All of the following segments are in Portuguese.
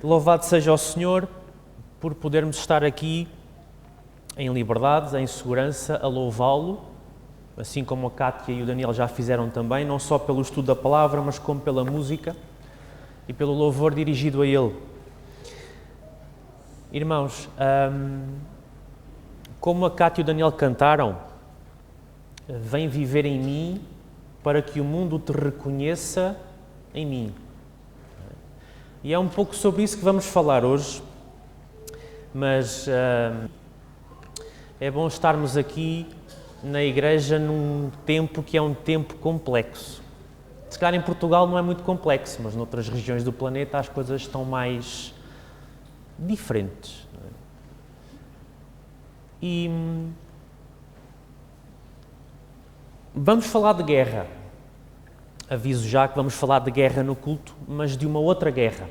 Louvado seja o Senhor por podermos estar aqui em liberdade, em segurança, a louvá-lo, assim como a Cátia e o Daniel já fizeram também, não só pelo estudo da palavra, mas como pela música e pelo louvor dirigido a Ele. Irmãos, como a Cátia e o Daniel cantaram, vem viver em mim para que o mundo te reconheça em mim. E é um pouco sobre isso que vamos falar hoje, mas é bom estarmos aqui na igreja num tempo que é um tempo complexo. Se calhar em Portugal não é muito complexo, mas noutras regiões do planeta as coisas estão mais diferentes. E vamos falar de guerra. Aviso já que vamos falar de guerra no culto, mas de uma outra guerra.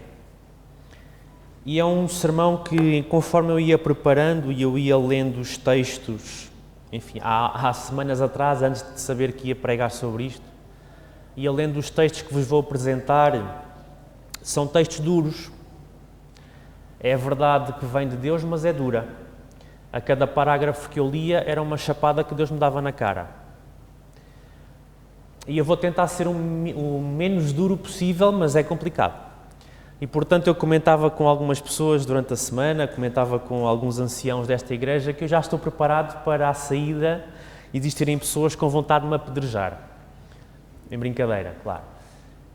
E é um sermão que, conforme eu ia preparando e eu ia lendo os textos, enfim, há semanas atrás, antes de saber que ia pregar sobre isto, ia lendo os textos que vos vou apresentar, são textos duros. É verdade que vem de Deus, mas é dura. A cada parágrafo que eu lia era uma chapada que Deus me dava na cara. E eu vou tentar ser o menos duro possível, mas é complicado. E, portanto, eu comentava com algumas pessoas durante a semana, comentava com alguns anciãos desta igreja, que eu já estou preparado para a saída existirem pessoas com vontade de me apedrejar. Em brincadeira, claro.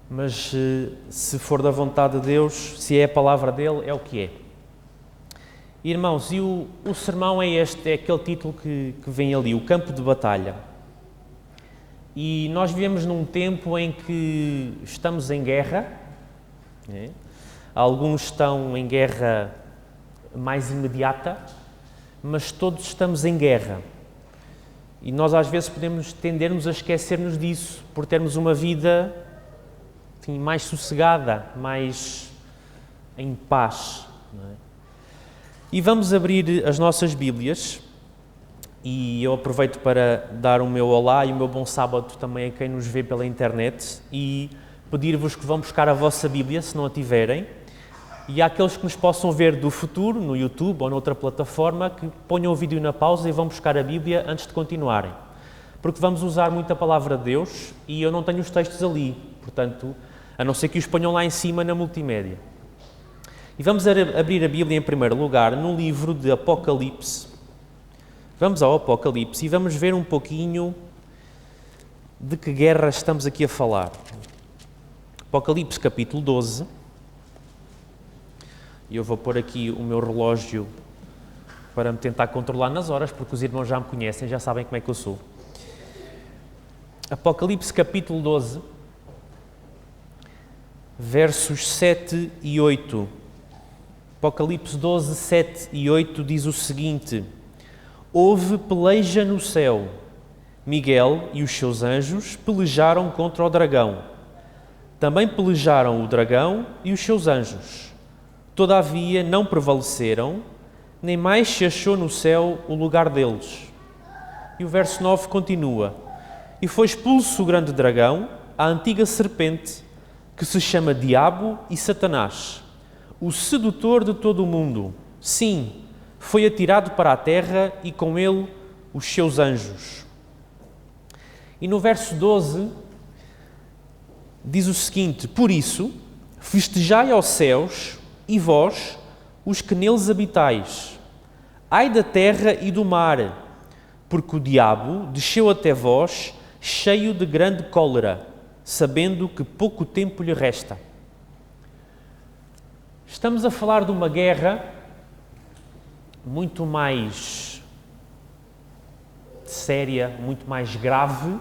Mas se for da vontade de Deus, se é a palavra dele, é o que é. Irmãos, e o sermão é este, é aquele título que vem ali, o campo de batalha. E nós vivemos num tempo em que estamos em guerra, né? Alguns estão em guerra mais imediata, mas todos estamos em guerra. E nós às vezes podemos tendermos a esquecer-nos disso, por termos uma vida, enfim, mais sossegada, mais em paz. Não é? E vamos abrir as nossas Bíblias. E eu aproveito para dar o meu olá e o meu bom sábado também a quem nos vê pela internet e pedir-vos que vão buscar a vossa Bíblia, se não a tiverem, e àqueles que nos possam ver do futuro, no YouTube ou noutra plataforma, que ponham o vídeo na pausa e vão buscar a Bíblia antes de continuarem. Porque vamos usar muito a Palavra de Deus e eu não tenho os textos ali, portanto, a não ser que os ponham lá em cima na multimédia. E vamos abrir a Bíblia em primeiro lugar no livro de Apocalipse. Vamos ao Apocalipse e vamos ver um pouquinho de que guerra estamos aqui a falar. Apocalipse capítulo 12. E eu vou pôr aqui o meu relógio para me tentar controlar nas horas, porque os irmãos já me conhecem, já sabem como é que eu sou. Apocalipse capítulo 12, versos 7 e 8. Apocalipse 12, 7 e 8 diz o seguinte: Houve peleja no céu. Miguel e os seus anjos pelejaram contra o dragão. Também pelejaram o dragão e os seus anjos. Todavia não prevaleceram, nem mais se achou no céu o lugar deles. E o verso 9 continua: E foi expulso o grande dragão, a antiga serpente, que se chama Diabo e Satanás, o sedutor de todo o mundo. Sim, foi atirado para a terra e com ele os seus anjos. E no verso 12 diz o seguinte: Por isso, festejai aos céus e vós, os que neles habitais. Ai da terra e do mar, porque o diabo desceu até vós cheio de grande cólera, sabendo que pouco tempo lhe resta. Estamos a falar de uma guerra muito mais séria, muito mais grave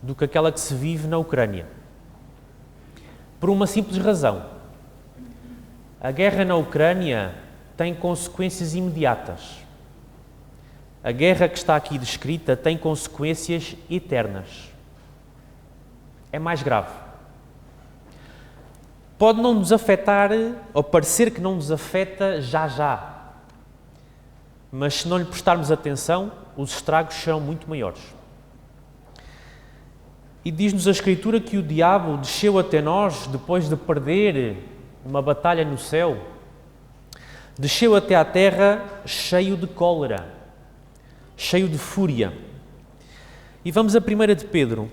do que aquela que se vive na Ucrânia. Por uma simples razão. A guerra na Ucrânia tem consequências imediatas. A guerra que está aqui descrita tem consequências eternas. É mais grave. Pode não nos afetar, ou parecer que não nos afeta já. Mas se não lhe prestarmos atenção, os estragos serão muito maiores. E diz-nos a Escritura que o diabo desceu até nós depois de perder uma batalha no céu, desceu até à terra cheio de cólera, cheio de fúria. E vamos a 1 de Pedro.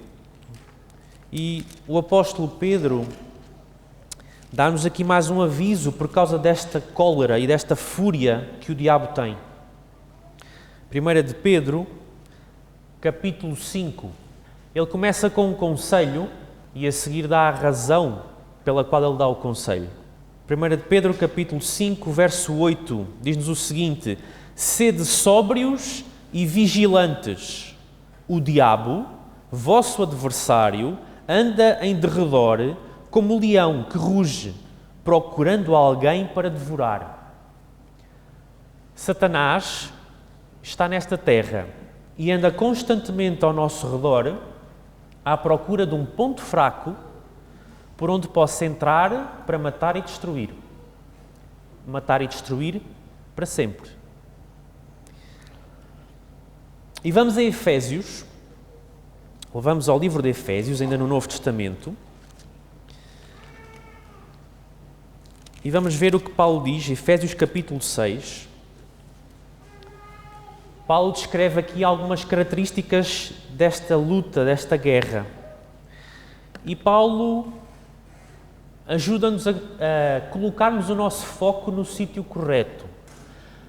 E o apóstolo Pedro dá-nos aqui mais um aviso por causa desta cólera e desta fúria que o diabo tem. 1 de Pedro, capítulo 5. Ele começa com um conselho e a seguir dá a razão pela qual ele dá o conselho. 1 de Pedro, capítulo 5, verso 8, diz-nos o seguinte: sede sóbrios e vigilantes. O diabo, vosso adversário, anda em derredor como um leão que ruge, procurando alguém para devorar. Satanás está nesta terra e anda constantemente ao nosso redor à procura de um ponto fraco por onde possa entrar para matar e destruir. Matar e destruir para sempre. E vamos a Efésios, ou vamos ao livro de Efésios, ainda no Novo Testamento, e vamos ver o que Paulo diz, Efésios capítulo 6. Paulo descreve aqui algumas características desta luta, desta guerra. E Paulo ajuda-nos a colocarmos o nosso foco no sítio correto.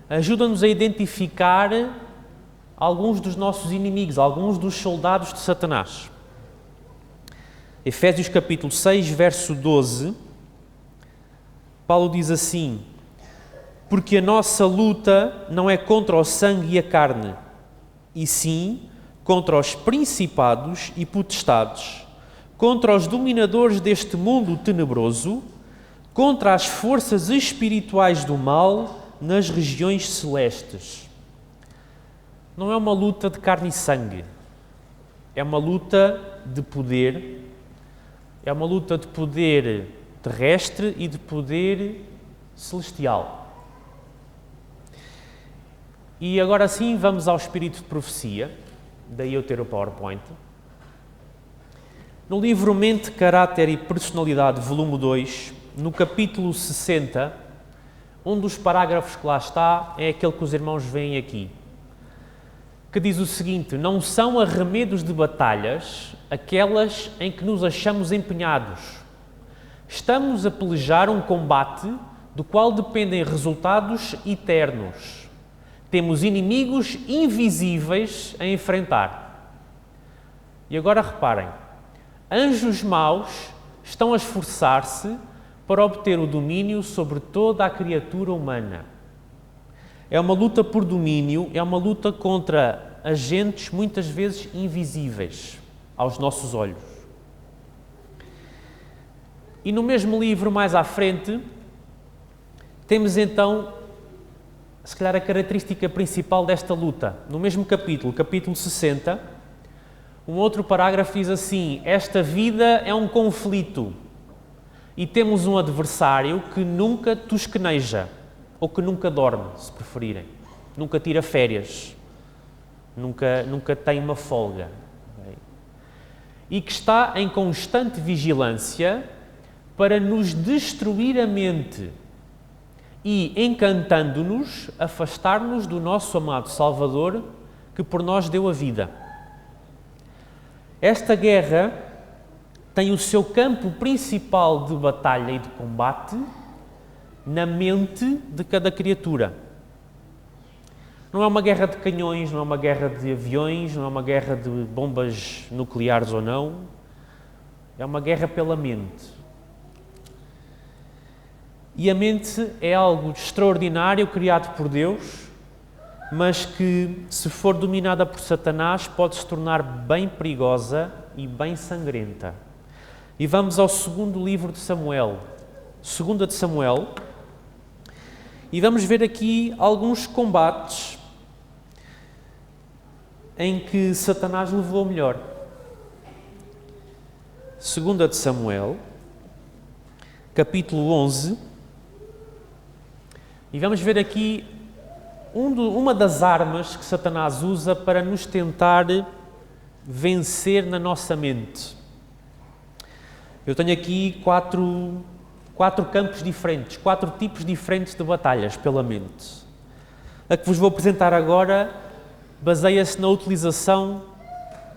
Ajuda-nos a identificar alguns dos nossos inimigos, alguns dos soldados de Satanás. Efésios capítulo 6, verso 12, Paulo diz assim: porque a nossa luta não é contra o sangue e a carne, e sim contra os principados e potestades, contra os dominadores deste mundo tenebroso, contra as forças espirituais do mal nas regiões celestes. Não é uma luta de carne e sangue, é uma luta de poder, é uma luta de poder terrestre e de poder celestial. E agora sim vamos ao espírito de profecia, daí eu ter o PowerPoint. No livro Mente, Caráter e Personalidade, volume 2, no capítulo 60, um dos parágrafos que lá está é aquele que os irmãos veem aqui, que diz o seguinte: não são arremedos de batalhas aquelas em que nos achamos empenhados. Estamos a pelejar um combate do qual dependem resultados eternos. Temos inimigos invisíveis a enfrentar. E agora reparem, anjos maus estão a esforçar-se para obter o domínio sobre toda a criatura humana. É uma luta por domínio, é uma luta contra agentes muitas vezes invisíveis aos nossos olhos. E no mesmo livro, mais à frente, temos então, se calhar, a característica principal desta luta. No mesmo capítulo, capítulo 60, um outro parágrafo diz assim: esta vida é um conflito e temos um adversário que nunca tosqueneja, ou que nunca dorme, se preferirem, nunca tira férias, nunca tem uma folga, okay? E que está em constante vigilância para nos destruir a mente e, encantando-nos, afastar-nos do nosso amado Salvador, que por nós deu a vida. Esta guerra tem o seu campo principal de batalha e de combate na mente de cada criatura. Não é uma guerra de canhões, não é uma guerra de aviões, não é uma guerra de bombas nucleares ou não. É uma guerra pela mente. E a mente é algo extraordinário, criado por Deus, mas que, se for dominada por Satanás, pode se tornar bem perigosa e bem sangrenta. E vamos ao segundo livro de Samuel, 2 de Samuel, e vamos ver aqui alguns combates em que Satanás levou melhor. 2 de Samuel, capítulo 11, e vamos ver aqui uma das armas que Satanás usa para nos tentar vencer na nossa mente. Eu tenho aqui quatro 4 campos diferentes, 4 tipos diferentes de batalhas pela mente. A que vos vou apresentar agora baseia-se na utilização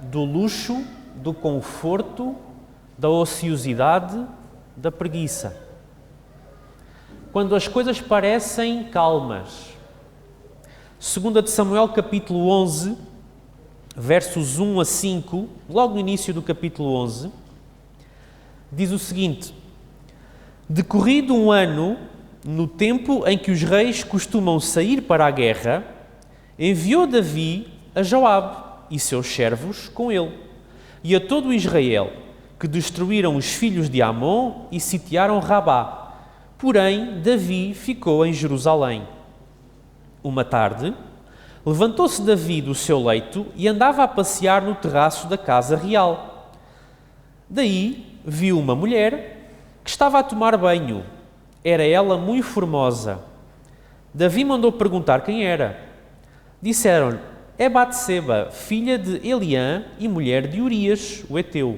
do luxo, do conforto, da ociosidade, da preguiça. Quando as coisas parecem calmas. 2 de Samuel, capítulo 11, versos 1 a 5, logo no início do capítulo 11, diz o seguinte: decorrido um ano, no tempo em que os reis costumam sair para a guerra, enviou Davi a Joabe e seus servos com ele, e a todo o Israel, que destruíram os filhos de Amon e sitiaram Rabá. Porém, Davi ficou em Jerusalém. Uma tarde, levantou-se Davi do seu leito e andava a passear no terraço da casa real. Daí viu uma mulher que estava a tomar banho. Era ela muito formosa. Davi mandou perguntar quem era. Disseram-lhe: é Batseba, filha de Eliã e mulher de Urias, o heteu.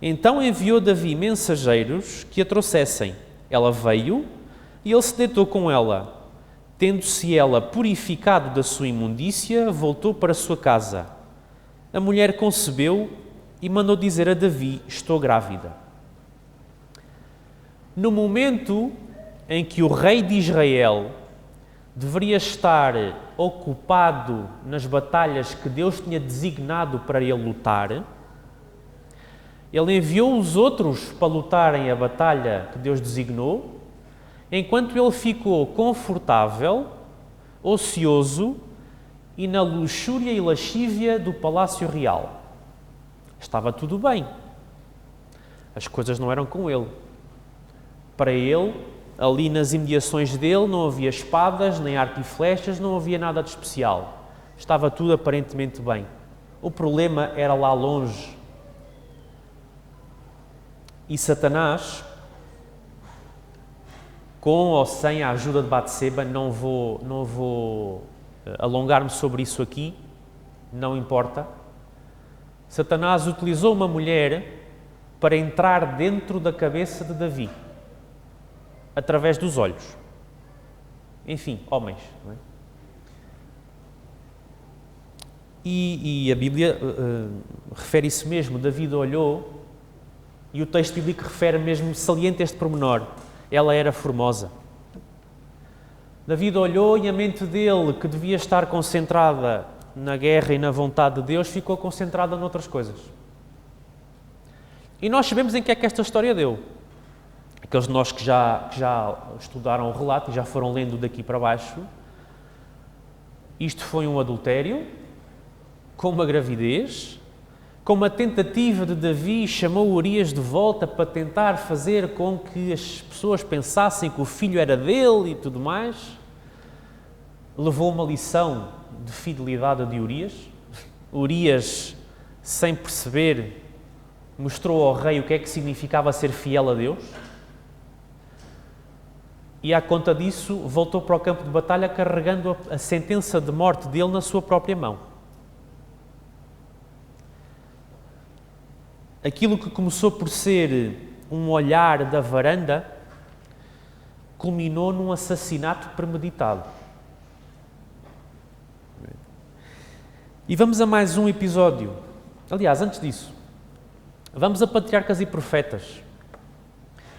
Então enviou Davi mensageiros que a trouxessem. Ela veio e ele se deitou com ela. Tendo-se ela purificado da sua imundícia, voltou para a sua casa. A mulher concebeu e mandou dizer a Davi: estou grávida. No momento em que o rei de Israel deveria estar ocupado nas batalhas que Deus tinha designado para ele lutar, ele enviou os outros para lutarem a batalha que Deus designou, enquanto ele ficou confortável, ocioso e na luxúria e lascívia do palácio real. Estava tudo bem. As coisas não eram com ele. Para ele, ali nas imediações dele, não havia espadas, nem arco e flechas, não havia nada de especial. Estava tudo aparentemente bem. O problema era lá longe. E Satanás, com ou sem a ajuda de Batseba, não vou alongar-me sobre isso aqui, não importa. Satanás utilizou uma mulher para entrar dentro da cabeça de Davi, através dos olhos. Enfim, homens. Não é? E a Bíblia refere isso mesmo. Davi olhou, e o texto bíblico refere mesmo, saliente este pormenor: ela era formosa. Davi olhou e a mente dele, que devia estar concentrada na guerra e na vontade de Deus, ficou concentrada noutras coisas. E nós sabemos em que é que esta história deu. Aqueles de nós que já estudaram o relato e já foram lendo daqui para baixo, isto foi um adultério, com uma gravidez, com uma tentativa de Davi, chamou Urias de volta para tentar fazer com que as pessoas pensassem que o filho era dele e tudo mais. Levou uma lição de fidelidade de Urias. Urias, sem perceber, mostrou ao rei o que é que significava ser fiel a Deus. E, à conta disso, voltou para o campo de batalha carregando a sentença de morte dele na sua própria mão. Aquilo que começou por ser um olhar da varanda, culminou num assassinato premeditado. E vamos a mais um episódio. Aliás, antes disso, vamos a Patriarcas e Profetas.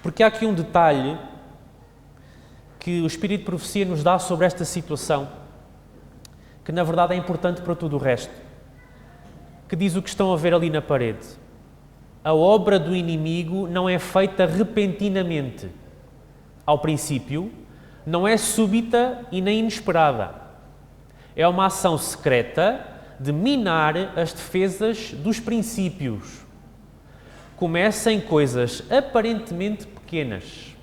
Porque há aqui um detalhe que o Espírito de Profecia nos dá sobre esta situação, que na verdade é importante para tudo o resto, que diz o que estão a ver ali na parede. A obra do inimigo não é feita repentinamente. Ao princípio, não é súbita e nem inesperada. É uma ação secreta de minar as defesas dos princípios. Começa em coisas aparentemente pequenas.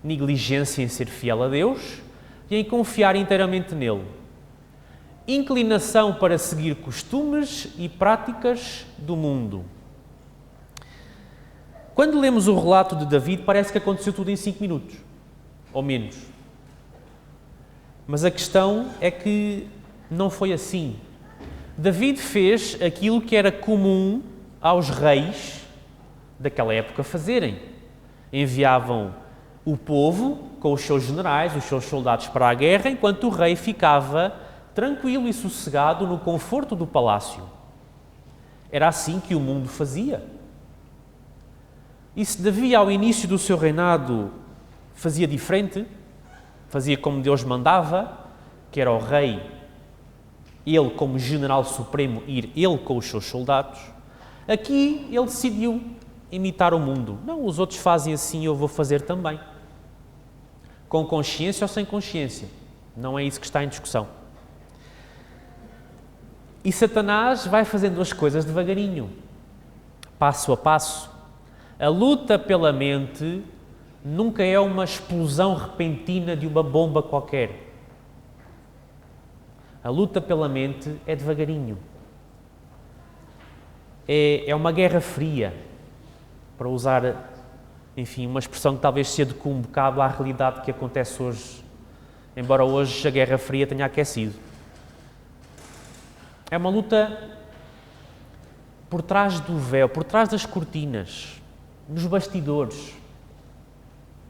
Negligência em ser fiel a Deus e em confiar inteiramente nele. Inclinação para seguir costumes e práticas do mundo. Quando lemos o relato de David, parece que aconteceu tudo em 5 minutos, ou menos. Mas a questão é que não foi assim. David fez aquilo que era comum aos reis daquela época fazerem. Enviavam o povo com os seus generais, os seus soldados para a guerra, enquanto o rei ficava tranquilo e sossegado no conforto do palácio. Era assim que o mundo fazia. E se Davi, ao início do seu reinado, fazia diferente, fazia como Deus mandava, que era o rei, ele como general supremo, ir ele com os seus soldados, aqui ele decidiu imitar o mundo. Não, os outros fazem assim, eu vou fazer também. Com consciência ou sem consciência. Não é isso que está em discussão. E Satanás vai fazendo as coisas devagarinho, passo a passo. A luta pela mente nunca é uma explosão repentina de uma bomba qualquer. A luta pela mente é devagarinho. É uma guerra fria, para usar, enfim, uma expressão que talvez se adeque um bocado à realidade que acontece hoje, embora hoje a Guerra Fria tenha aquecido. É uma luta por trás do véu, por trás das cortinas, nos bastidores,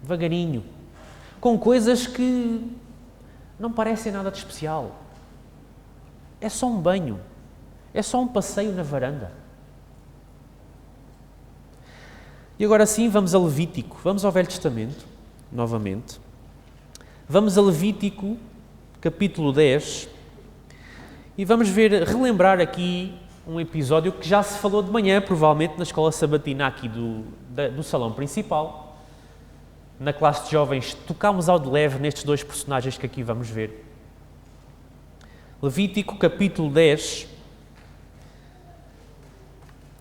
devagarinho, com coisas que não parecem nada de especial. É só um banho, é só um passeio na varanda. E agora sim, vamos a Levítico, vamos ao Velho Testamento, novamente. Vamos a Levítico, capítulo 10, e vamos relembrar aqui um episódio que já se falou de manhã, provavelmente na escola sabatina aqui do salão principal. Na classe de jovens, tocámos ao de leve nestes dois personagens que aqui vamos ver. Levítico, capítulo 10,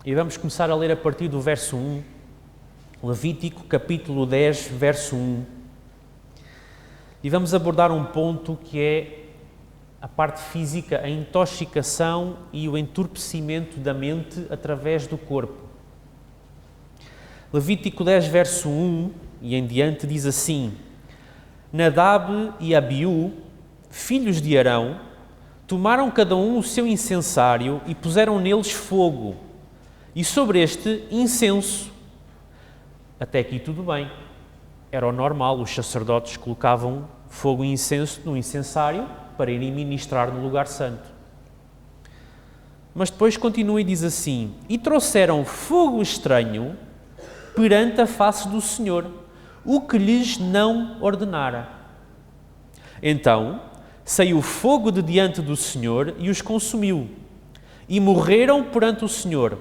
e vamos começar a ler a partir do verso 1. Levítico, capítulo 10, verso 1. E vamos abordar um ponto que é a parte física, a intoxicação e o entorpecimento da mente através do corpo. Levítico 10, verso 1 e em diante diz assim: Nadab e Abiú, filhos de Arão, tomaram cada um o seu incensário e puseram neles fogo, e sobre este incenso. Até aqui tudo bem. Era o normal, os sacerdotes colocavam fogo e incenso no incensário para irem ministrar no lugar santo. Mas depois continua e diz assim: E trouxeram fogo estranho perante a face do Senhor, o que lhes não ordenara. Então saiu fogo de diante do Senhor e os consumiu, e morreram perante o Senhor.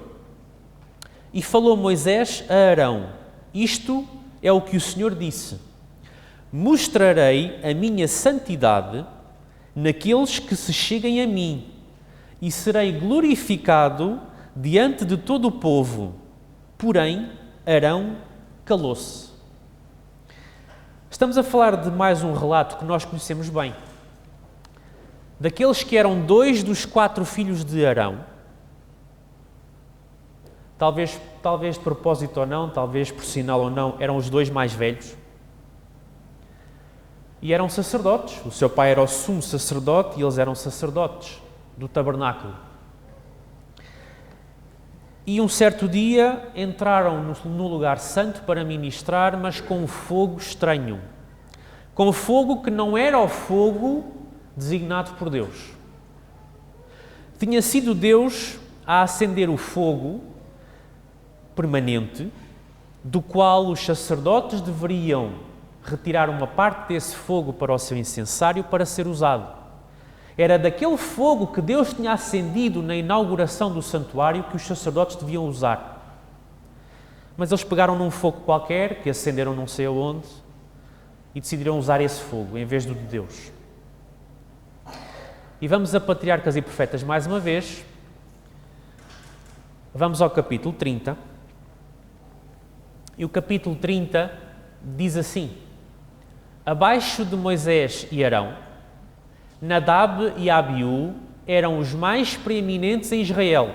E falou Moisés a Arão: Isto é o que o Senhor disse: Mostrarei a minha santidade naqueles que se cheguem a mim, e serei glorificado diante de todo o povo. Porém, Arão calou-se. Estamos a falar de mais um relato que nós conhecemos bem. Daqueles que eram 2 dos 4 filhos de Arão, talvez de propósito ou não, talvez por sinal ou não, eram os 2 mais velhos. E eram sacerdotes. O seu pai era o sumo sacerdote e eles eram sacerdotes do tabernáculo. E um certo dia entraram no lugar santo para ministrar, mas com um fogo estranho. Com fogo que não era o fogo designado por Deus. Tinha sido Deus a acender o fogo permanente, do qual os sacerdotes deveriam retirar uma parte desse fogo para o seu incensário para ser usado. Era daquele fogo que Deus tinha acendido na inauguração do santuário que os sacerdotes deviam usar. Mas eles pegaram num fogo qualquer, que acenderam não sei aonde, e decidiram usar esse fogo em vez do de Deus. E vamos a Patriarcas e Profetas mais uma vez. Vamos ao capítulo 30. E o capítulo 30 diz assim: Abaixo de Moisés e Arão, Nadab e Abiú eram os mais preeminentes em Israel.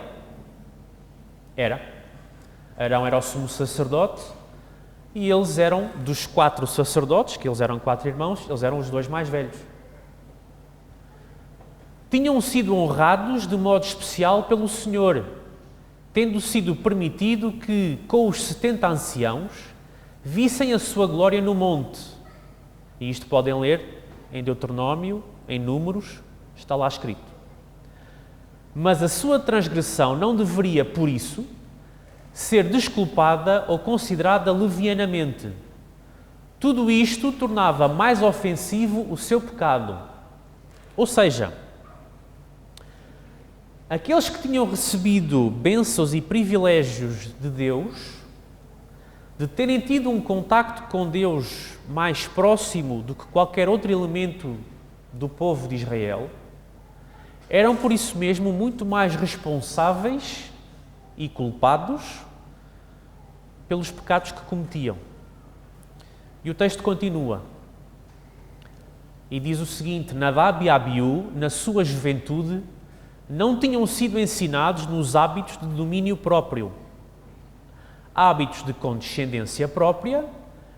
Arão era o sumo sacerdote e eles eram dos 4 sacerdotes, que eles eram 4 irmãos, eles eram os 2 mais velhos. Tinham sido honrados de modo especial pelo Senhor, tendo sido permitido que, com os 70 anciãos, vissem a sua glória no monte. E isto podem ler em Deuteronômio, em Números, está lá escrito. Mas a sua transgressão não deveria, por isso, ser desculpada ou considerada levianamente. Tudo isto tornava mais ofensivo o seu pecado. Ou seja, aqueles que tinham recebido bênçãos e privilégios de Deus, de terem tido um contacto com Deus mais próximo do que qualquer outro elemento do povo de Israel, eram por isso mesmo muito mais responsáveis e culpados pelos pecados que cometiam. E o texto continua e diz o seguinte: Nadab e Abiú, na sua juventude, não tinham sido ensinados nos hábitos de domínio próprio, hábitos de condescendência própria,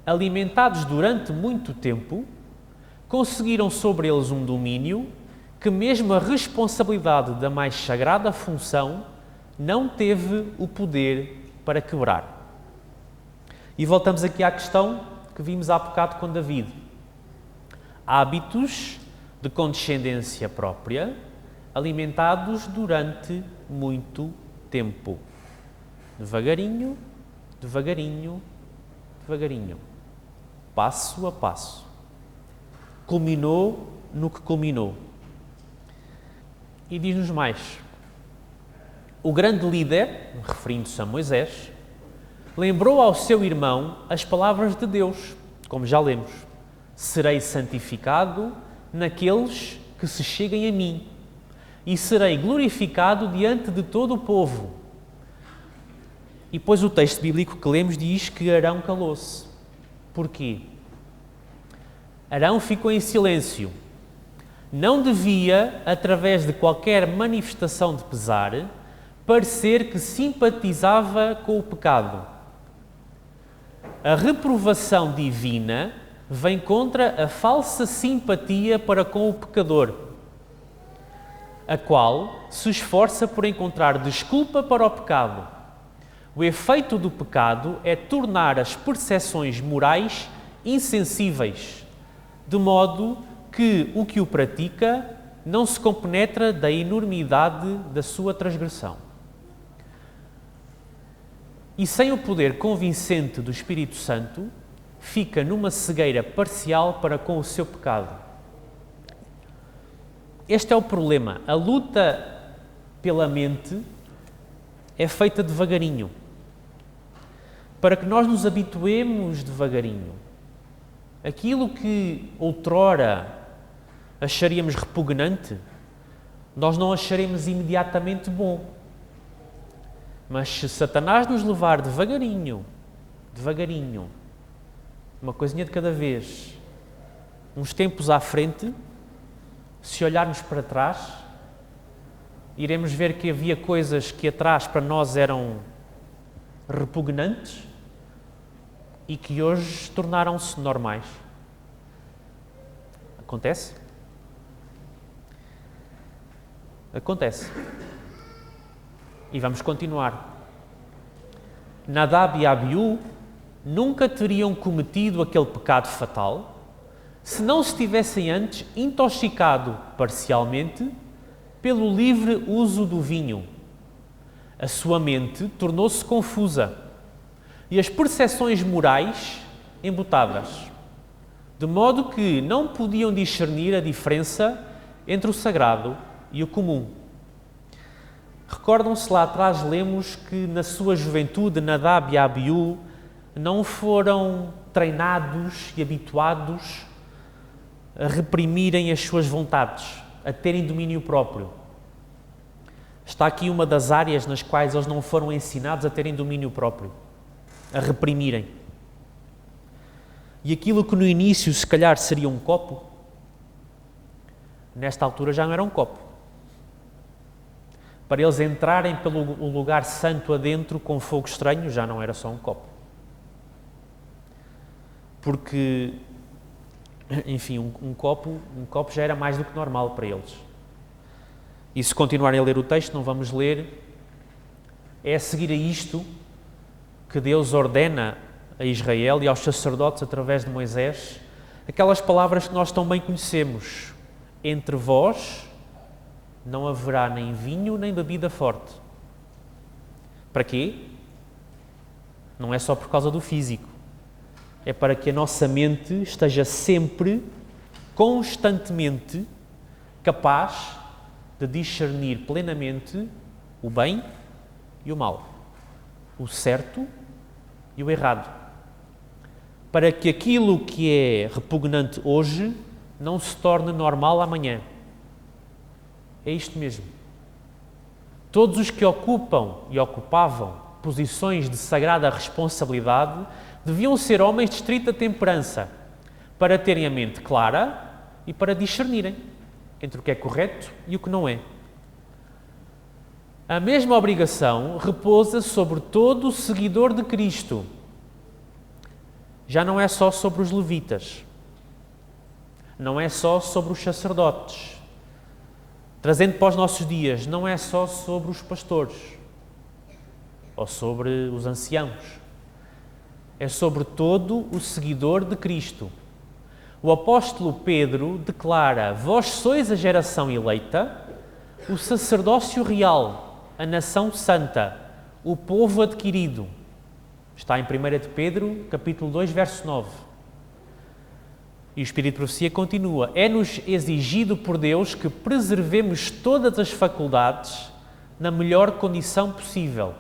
alimentados durante muito tempo, conseguiram sobre eles um domínio que mesmo a responsabilidade da mais sagrada função não teve o poder para quebrar. E voltamos aqui à questão que vimos há bocado com David. Hábitos de condescendência própria, alimentados durante muito tempo. Devagarinho, devagarinho, devagarinho. Passo a passo. Culminou no que culminou. E diz-nos mais. O grande líder, referindo-se a Moisés, lembrou ao seu irmão as palavras de Deus, como já lemos. Serei santificado naqueles que se cheguem a mim, e serei glorificado diante de todo o povo. E depois o texto bíblico que lemos diz que Arão calou-se. Porquê? Arão ficou em silêncio. Não devia, através de qualquer manifestação de pesar, parecer que simpatizava com o pecado. A reprovação divina vem contra a falsa simpatia para com o pecador, a qual se esforça por encontrar desculpa para o pecado. O efeito do pecado é tornar as percepções morais insensíveis, de modo que o que o pratica não se compenetra da enormidade da sua transgressão. E sem o poder convincente do Espírito Santo, fica numa cegueira parcial para com o seu pecado. Este é o problema. A luta pela mente é feita devagarinho, para que nós nos habituemos devagarinho. Aquilo que outrora acharíamos repugnante, nós não acharemos imediatamente bom. Mas se Satanás nos levar devagarinho, devagarinho, uma coisinha de cada vez, uns tempos à frente, se olharmos para trás, iremos ver que havia coisas que atrás para nós eram repugnantes e que hoje tornaram-se normais. Acontece? Acontece. E vamos continuar. Nadab e Abiú nunca teriam cometido aquele pecado fatal se não se tivessem antes intoxicado parcialmente pelo livre uso do vinho. A sua mente tornou-se confusa e as percepções morais embutadas, de modo que não podiam discernir a diferença entre o sagrado e o comum. Recordam-se, lá atrás lemos que na sua juventude Nadab e Abiú não foram treinados e habituados a reprimirem as suas vontades, a terem domínio próprio. Está aqui uma das áreas nas quais eles não foram ensinados a terem domínio próprio, a reprimirem. E aquilo que no início se calhar seria um copo, nesta altura já não era um copo. Para eles entrarem pelo lugar santo adentro com fogo estranho, já não era só um copo. Porque, enfim, um copo já era mais do que normal para eles. E se continuarem a ler o texto, não vamos ler, é a seguir a isto que Deus ordena a Israel e aos sacerdotes através de Moisés aquelas palavras que nós tão bem conhecemos: entre vós não haverá nem vinho nem bebida forte. Para quê? Não é só por causa do físico. É para que a nossa mente esteja sempre, constantemente, capaz de discernir plenamente o bem e o mal, o certo e o errado. Para que aquilo que é repugnante hoje não se torne normal amanhã. É isto mesmo. Todos os que ocupam e ocupavam posições de sagrada responsabilidade deviam ser homens de estrita temperança, para terem a mente clara e para discernirem entre o que é correto e o que não é. A mesma obrigação repousa sobre todo o seguidor de Cristo. Já não é só sobre os levitas, não é só sobre os sacerdotes. Trazendo para os nossos dias, não é só sobre os pastores ou sobre os anciãos. É sobre todo o seguidor de Cristo. O apóstolo Pedro declara: vós sois a geração eleita, o sacerdócio real, a nação santa, o povo adquirido. Está em 1 de Pedro, capítulo 2, verso 9. E o Espírito de Profecia continua: é-nos exigido por Deus que preservemos todas as faculdades na melhor condição possível.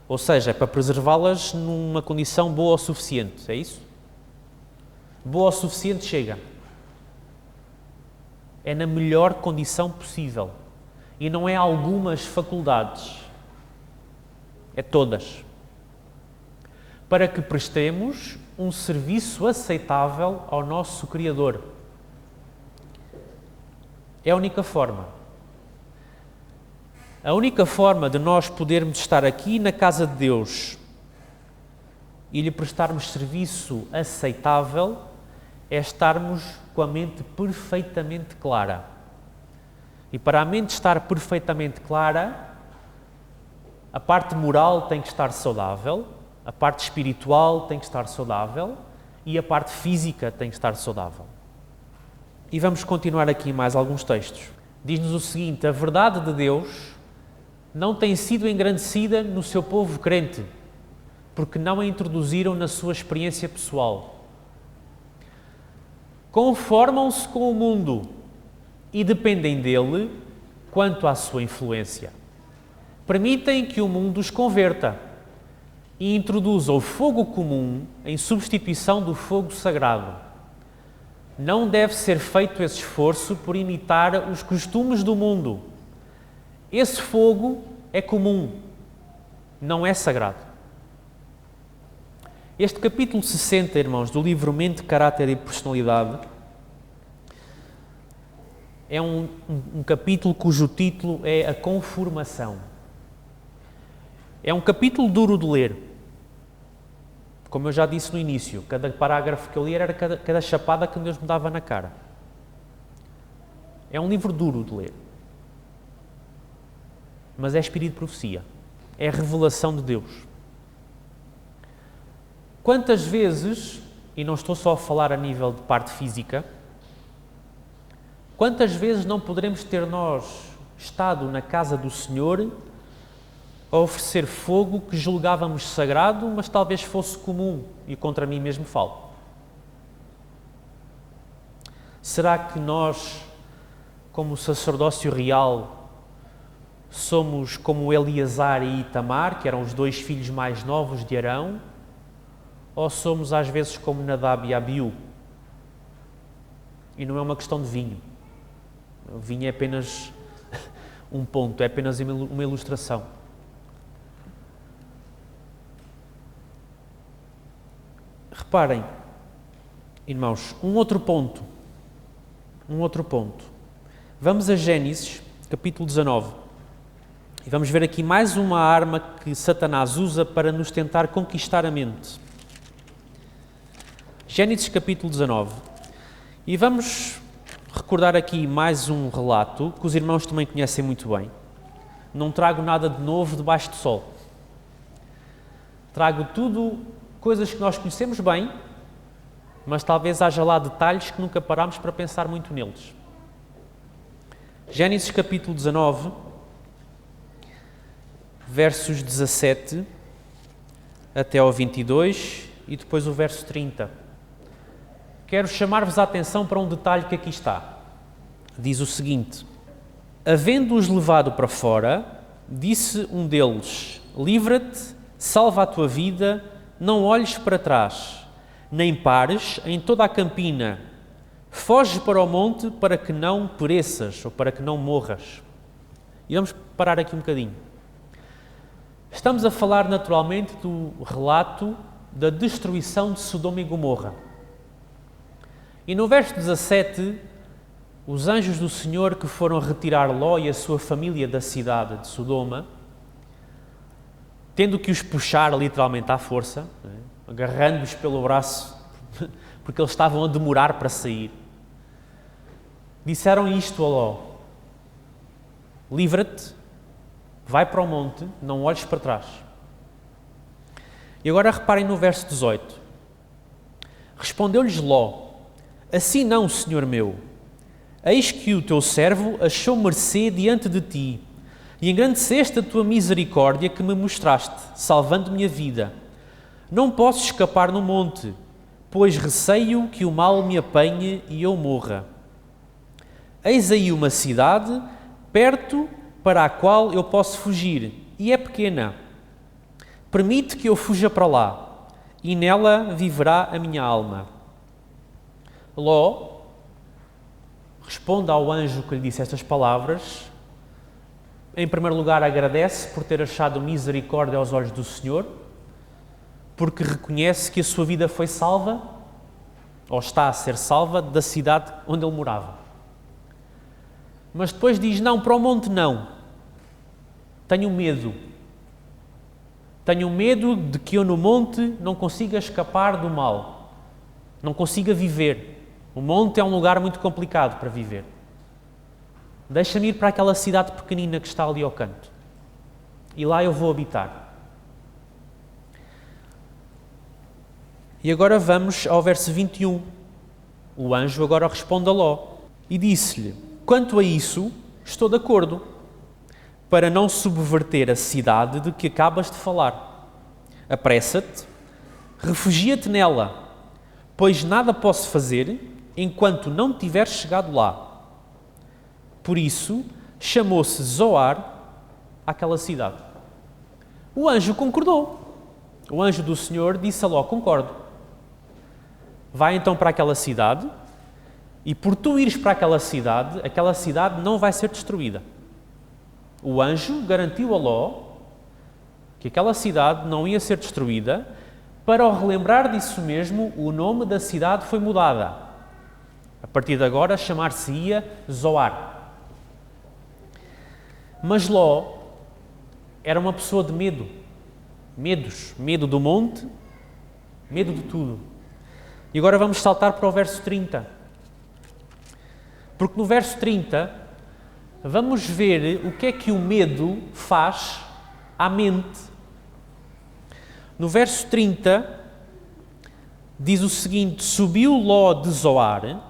Ou seja, é para preservá-las numa condição boa o suficiente, é isso? Boa o suficiente chega. É na melhor condição possível. E não é algumas faculdades, é todas. Para que prestemos um serviço aceitável ao nosso Criador. É a única forma. A única forma de nós podermos estar aqui na casa de Deus e lhe prestarmos serviço aceitável é estarmos com a mente perfeitamente clara. E para a mente estar perfeitamente clara, a parte moral tem que estar saudável, a parte espiritual tem que estar saudável e a parte física tem que estar saudável. E vamos continuar aqui mais alguns textos. Diz-nos o seguinte: a verdade de Deus não tem sido engrandecida no seu povo crente, porque não a introduziram na sua experiência pessoal. Conformam-se com o mundo e dependem dele quanto à sua influência. Permitem que o mundo os converta e introduza o fogo comum em substituição do fogo sagrado. Não deve ser feito esse esforço por imitar os costumes do mundo. Esse fogo é comum, não é sagrado. Este capítulo 60, irmãos, do livro Mente, Caráter e Personalidade, é um capítulo cujo título é a conformação. É um capítulo duro de ler. Como eu já disse no início, cada parágrafo que eu li era cada chapada que Deus me dava na cara. É um livro duro de ler. Mas é espírito de profecia. É a revelação de Deus. Quantas vezes, e não estou só a falar a nível de parte física, quantas vezes não poderemos ter nós estado na casa do Senhor a oferecer fogo que julgávamos sagrado, mas talvez fosse comum, e contra mim mesmo falo. Será que nós, como sacerdócio real, somos como Eleazar e Itamar, que eram os dois filhos mais novos de Arão, ou somos às vezes como Nadab e Abiú? E não é uma questão de vinho. O vinho é apenas um ponto, é apenas uma ilustração. Reparem, irmãos, um outro ponto. Vamos a Gênesis, capítulo 19. E vamos ver aqui mais uma arma que Satanás usa para nos tentar conquistar a mente. Gênesis capítulo 19. E vamos recordar aqui mais um relato que os irmãos também conhecem muito bem. Não trago nada de novo debaixo do sol. Trago tudo coisas que nós conhecemos bem, mas talvez haja lá detalhes que nunca parámos para pensar muito neles. Gênesis capítulo 19, versos 17 até ao 22 e depois o verso 30. Quero chamar-vos a atenção para um detalhe que aqui está. Diz o seguinte: havendo-os levado para fora, disse um deles: livra-te, salva a tua vida, não olhes para trás, nem pares em toda a campina, foge para o monte para que não pereças ou para que não morras. E vamos parar aqui um bocadinho. Estamos a falar naturalmente do relato da destruição de Sodoma e Gomorra. E no verso 17, os anjos do Senhor que foram retirar Ló e a sua família da cidade de Sodoma, tendo que os puxar literalmente à força, agarrando-os pelo braço, porque eles estavam a demorar para sair, disseram isto a Ló: livra-te, vai para o monte, não olhes para trás. E agora reparem no verso 18. Respondeu-lhes Ló: assim não, senhor meu. Eis que o teu servo achou mercê diante de ti, e engrandeceste a tua misericórdia que me mostraste, salvando-me a vida. Não posso escapar no monte, pois receio que o mal me apanhe e eu morra. Eis aí uma cidade, perto, para a qual eu posso fugir, e é pequena. Permite que eu fuja para lá, e nela viverá a minha alma. Ló responde ao anjo que lhe disse estas palavras. Em primeiro lugar, agradece por ter achado misericórdia aos olhos do Senhor, porque reconhece que a sua vida foi salva, ou está a ser salva, da cidade onde ele morava. Mas depois diz: não, para o monte não. Tenho medo. Tenho medo de que eu no monte não consiga escapar do mal, não consiga viver. O monte é um lugar muito complicado para viver. Deixa-me ir para aquela cidade pequenina que está ali ao canto. E lá eu vou habitar. E agora vamos ao verso 21. O anjo agora responde a Ló e disse-lhe: quanto a isso, estou de acordo, para não subverter a cidade de que acabas de falar. Apressa-te, refugia-te nela, pois nada posso fazer enquanto não tiveres chegado lá. Por isso, chamou-se Zoar àquela cidade. O anjo concordou. O anjo do Senhor disse a Ló: concordo. Vai então para aquela cidade, e por tu ires para aquela cidade não vai ser destruída. O anjo garantiu a Ló que aquela cidade não ia ser destruída. Para o relembrar disso mesmo, o nome da cidade foi mudada. A partir de agora, chamar-se-ia Zoar. Mas Ló era uma pessoa de medo. Medo do monte, medo de tudo. E agora vamos saltar para o verso 30. Porque no verso 30, vamos ver o que é que o medo faz à mente. No verso 30, diz o seguinte: subiu Ló de Zoar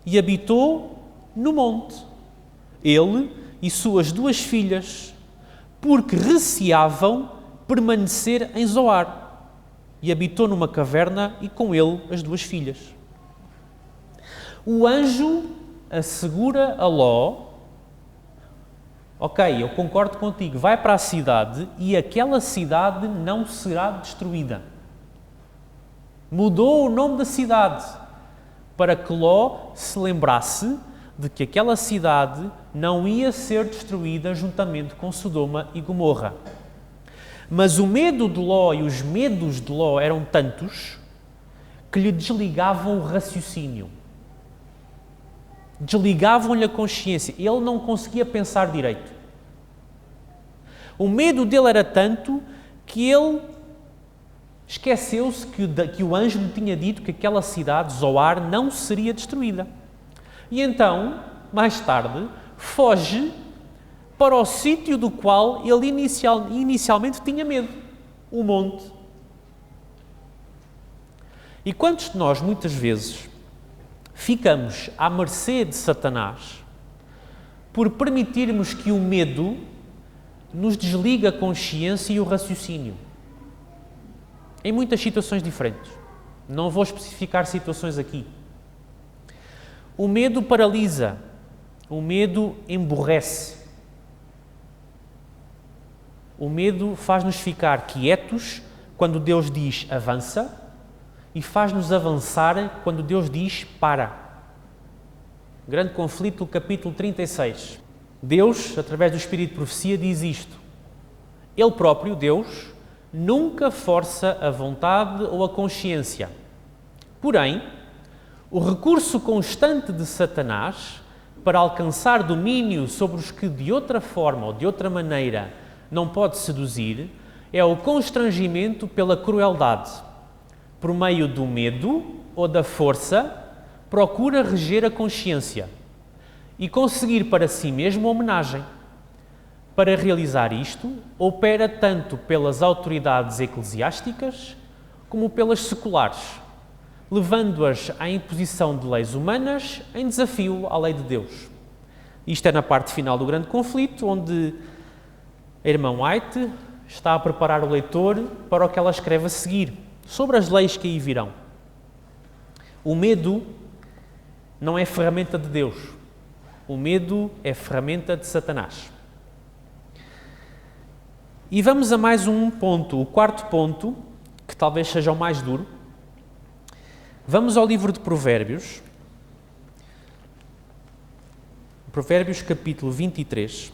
e habitou no monte, ele e suas duas filhas, porque receavam permanecer em Zoar, e habitou numa caverna e com ele as duas filhas. O anjo assegura a Ló: ok, eu concordo contigo, vai para a cidade e aquela cidade não será destruída. Mudou o nome da cidade para que Ló se lembrasse de que aquela cidade não ia ser destruída juntamente com Sodoma e Gomorra. Mas o medo de Ló e os medos de Ló eram tantos que lhe desligavam o raciocínio. Desligavam-lhe a consciência. Ele não conseguia pensar direito. O medo dele era tanto que ele esqueceu-se que o anjo lhe tinha dito que aquela cidade, Zoar, não seria destruída. E então, mais tarde, foge para o sítio do qual ele inicialmente tinha medo, o monte. E quantos de nós, muitas vezes, ficamos à mercê de Satanás por permitirmos que o medo nos desligue a consciência e o raciocínio? Em muitas situações diferentes. Não vou especificar situações aqui. O medo paralisa, o medo emburrece. O medo faz-nos ficar quietos quando Deus diz avança e faz-nos avançar quando Deus diz para. Grande conflito, capítulo 36. Deus, através do Espírito de Profecia, diz isto. Ele próprio, Deus, nunca força a vontade ou a consciência. Porém, o recurso constante de Satanás para alcançar domínio sobre os que de outra forma ou de outra maneira não pode seduzir é o constrangimento pela crueldade. Por meio do medo ou da força, procura reger a consciência e conseguir para si mesmo homenagem. Para realizar isto, opera tanto pelas autoridades eclesiásticas como pelas seculares, levando-as à imposição de leis humanas em desafio à lei de Deus. Isto é na parte final do grande conflito, onde a irmã White está a preparar o leitor para o que ela escreve a seguir, sobre as leis que aí virão. O medo não é ferramenta de Deus. O medo é ferramenta de Satanás. E vamos a mais um ponto, o quarto ponto, que talvez seja o mais duro. Vamos ao livro de Provérbios. Provérbios capítulo 23.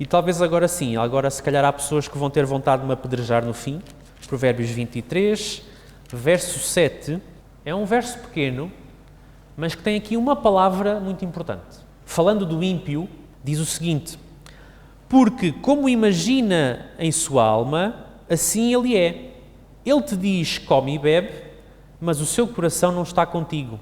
E talvez agora sim, agora se calhar há pessoas que vão ter vontade de me apedrejar no fim. Provérbios 23, verso 7, é um verso pequeno, mas que tem aqui uma palavra muito importante. Falando do ímpio, diz o seguinte: porque como imagina em sua alma, assim ele é. Ele te diz, come e bebe, mas o seu coração não está contigo.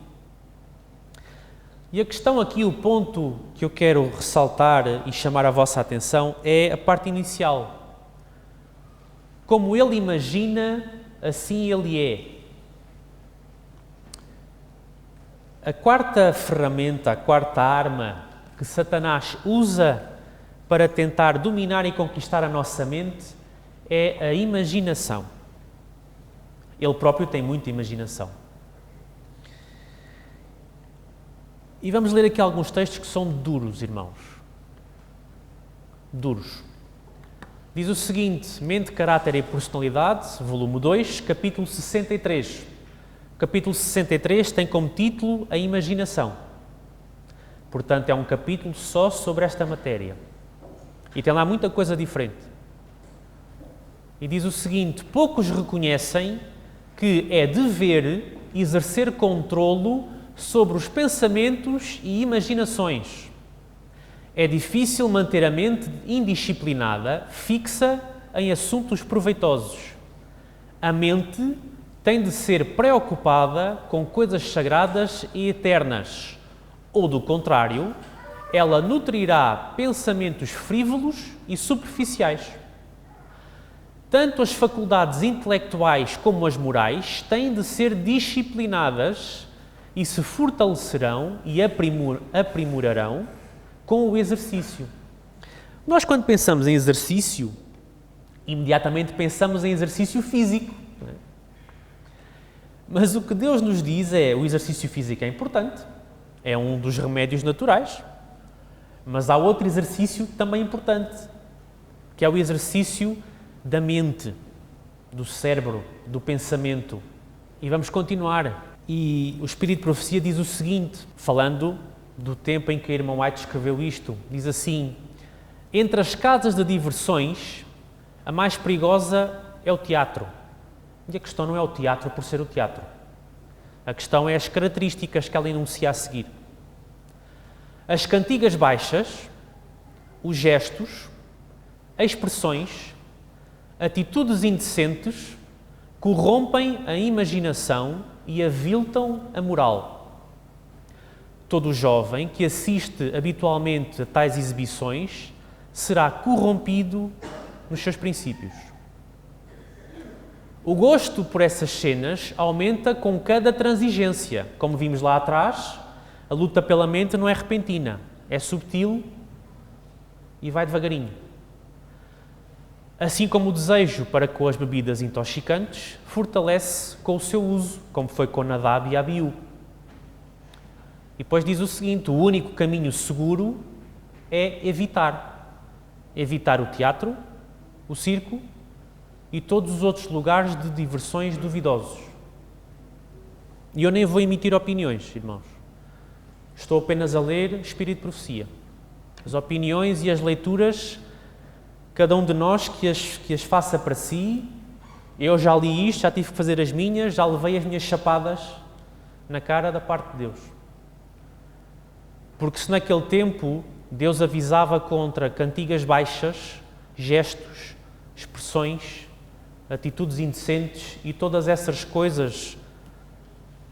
E a questão aqui, o ponto que eu quero ressaltar e chamar a vossa atenção é a parte inicial. Como ele imagina, assim ele é. A quarta ferramenta, a quarta arma que Satanás usa para tentar dominar e conquistar a nossa mente é a imaginação. Ele próprio tem muita imaginação. E vamos ler aqui alguns textos que são duros, irmãos. Duros. Diz o seguinte, Mente, Caráter e Personalidade, volume 2, capítulo 63. O capítulo 63 tem como título a imaginação. Portanto, é um capítulo só sobre esta matéria. E tem lá muita coisa diferente. E diz o seguinte: poucos reconhecem que é dever exercer controlo sobre os pensamentos e imaginações. É difícil manter a mente indisciplinada, fixa em assuntos proveitosos. A mente tem de ser preocupada com coisas sagradas e eternas, ou do contrário, ela nutrirá pensamentos frívolos e superficiais. Tanto as faculdades intelectuais como as morais têm de ser disciplinadas e se fortalecerão e aprimorarão com o exercício. Nós, quando pensamos em exercício, imediatamente pensamos em exercício físico. Não é? Mas o que Deus nos diz é o exercício físico é importante, é um dos remédios naturais, mas há outro exercício também importante, que é o exercício da mente, do cérebro, do pensamento. E vamos continuar. E o Espírito de Profecia diz o seguinte, falando do tempo em que a irmã White escreveu isto, diz assim: entre as casas de diversões, a mais perigosa é o teatro. E a questão não é o teatro por ser o teatro. A questão é as características que ela enuncia a seguir. As cantigas baixas, os gestos, expressões, atitudes indecentes corrompem a imaginação e aviltam a moral. Todo jovem que assiste habitualmente a tais exibições será corrompido nos seus princípios. O gosto por essas cenas aumenta com cada transigência. Como vimos lá atrás, a luta pela mente não é repentina, é subtil e vai devagarinho. Assim como o desejo para com as bebidas intoxicantes fortalece com o seu uso, como foi com Nadab e Abiú. E depois diz o seguinte: o único caminho seguro é evitar. Evitar o teatro, o circo e todos os outros lugares de diversões duvidosos. E eu nem vou emitir opiniões, irmãos. Estou apenas a ler Espírito de Profecia. As opiniões e as leituras, cada um de nós que as faça para si. Eu já li isto, já tive que fazer as minhas, já levei as minhas chapadas na cara da parte de Deus. Porque se naquele tempo Deus avisava contra cantigas baixas, gestos, expressões, atitudes indecentes e todas essas coisas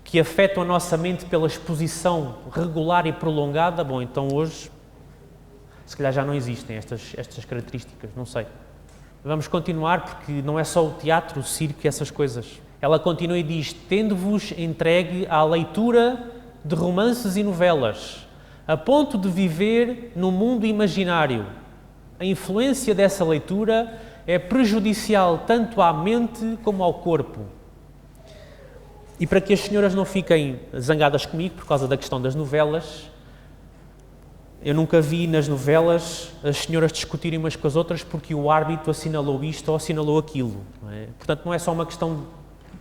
que afetam a nossa mente pela exposição regular e prolongada, bom, então hoje se calhar já não existem estas características, não sei. Vamos continuar porque não é só o teatro, o circo e essas coisas. Ela continua e diz: tendo-vos entregue à leitura de romances e novelas, a ponto de viver num mundo imaginário. A influência dessa leitura é prejudicial tanto à mente como ao corpo. E para que as senhoras não fiquem zangadas comigo por causa da questão das novelas, eu nunca vi nas novelas as senhoras discutirem umas com as outras porque o árbitro assinalou isto ou assinalou aquilo. Não é? Portanto, não é só uma questão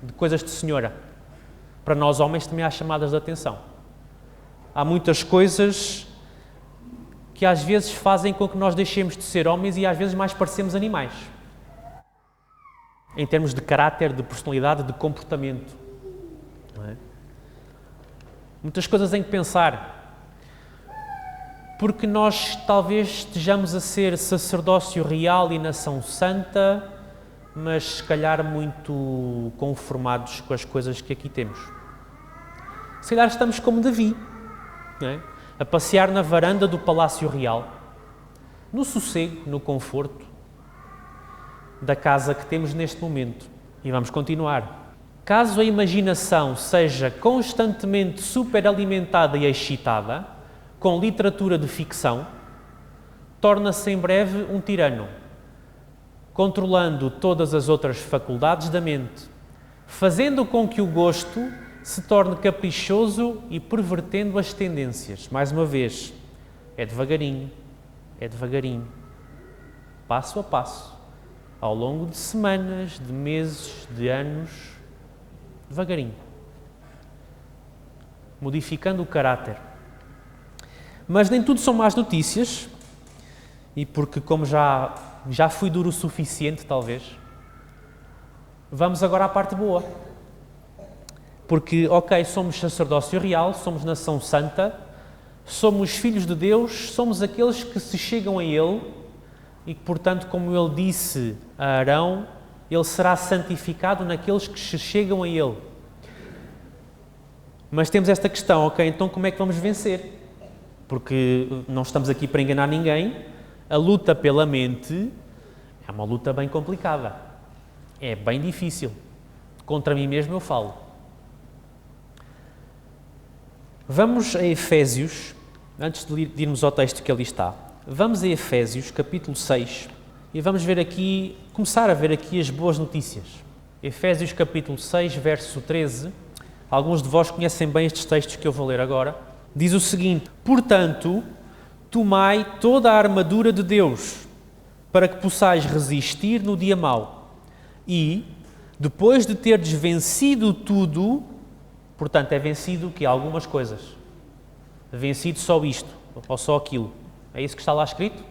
de coisas de senhora. Para nós homens também há chamadas de atenção. Há muitas coisas que às vezes fazem com que nós deixemos de ser homens e às vezes mais parecemos animais. Em termos de caráter, de personalidade, de comportamento. Não é? Muitas coisas em que pensar. Porque nós talvez estejamos a ser sacerdócio real e nação santa, mas se calhar muito conformados com as coisas que aqui temos. Se calhar estamos como Davi, não é? A passear na varanda do Palácio Real, no sossego, no conforto da casa que temos neste momento. E vamos continuar. Caso a imaginação seja constantemente superalimentada e excitada, com literatura de ficção, torna-se em breve um tirano, controlando todas as outras faculdades da mente, fazendo com que o gosto se torne caprichoso e pervertendo as tendências. Mais uma vez, é devagarinho, passo a passo, ao longo de semanas, de meses, de anos, devagarinho, modificando o caráter. Mas nem tudo são más notícias, e porque como já fui duro o suficiente, talvez, vamos agora à parte boa. Porque, ok, somos sacerdócio real, somos nação santa, somos filhos de Deus, somos aqueles que se chegam a Ele e que, portanto, como Ele disse a Arão, Ele será santificado naqueles que se chegam a Ele. Mas temos esta questão, ok, então como é que vamos vencer? Porque não estamos aqui para enganar ninguém, a luta pela mente é uma luta bem complicada, é bem difícil. Contra mim mesmo eu falo. Vamos a Efésios, antes de irmos ao texto que ali está, vamos a Efésios, capítulo 6, e vamos ver aqui, começar a ver aqui as boas notícias. Efésios, capítulo 6, verso 13, alguns de vós conhecem bem estes textos que eu vou ler agora, diz o seguinte: portanto, tomai toda a armadura de Deus, para que possais resistir no dia mau, e, depois de terdes vencido tudo, portanto, é vencido que algumas coisas. Vencido só isto, ou só aquilo. É isso que está lá escrito?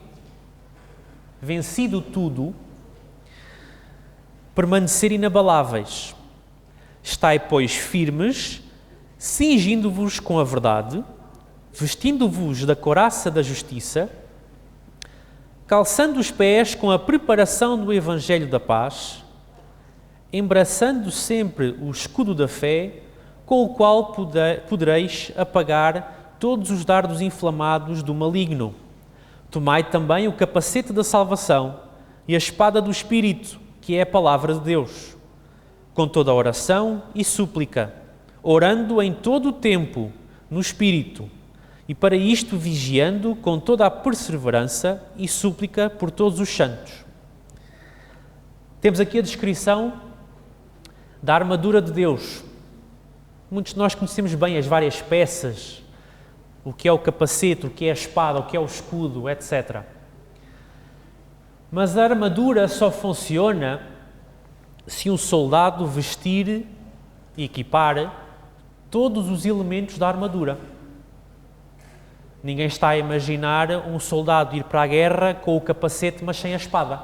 Vencido tudo, permanecer inabaláveis. Estai, pois, firmes, cingindo-vos com a verdade, vestindo-vos da couraça da justiça, calçando os pés com a preparação do Evangelho da paz, embraçando sempre o escudo da fé, com o qual podereis apagar todos os dardos inflamados do maligno. Tomai também o capacete da salvação e a espada do Espírito, que é a palavra de Deus. com toda a oração e súplica, orando em todo o tempo no Espírito, e para isto vigiando com toda a perseverança e súplica por todos os santos. Temos aqui a descrição da armadura de Deus. Muitos de nós conhecemos bem as várias peças, o que é o capacete, o que é a espada, o que é o escudo, etc. Mas a armadura só funciona se um soldado vestir e equipar todos os elementos da armadura. Ninguém está a imaginar um soldado ir para a guerra com o capacete, mas sem a espada.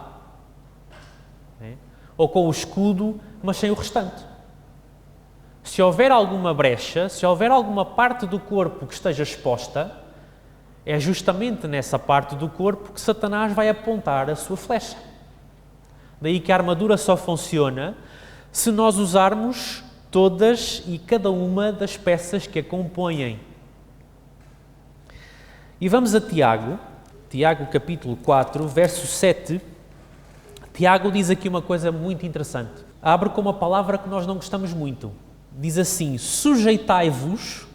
Ou com o escudo, mas sem o restante. Se houver alguma brecha, se houver alguma parte do corpo que esteja exposta, é justamente nessa parte do corpo que Satanás vai apontar a sua flecha. Daí que a armadura só funciona se nós usarmos todas e cada uma das peças que a compõem. E vamos a Tiago capítulo 4, verso 7. Tiago diz aqui uma coisa muito interessante. Abre com uma palavra que nós não gostamos muito. Diz assim: sujeitai-vos,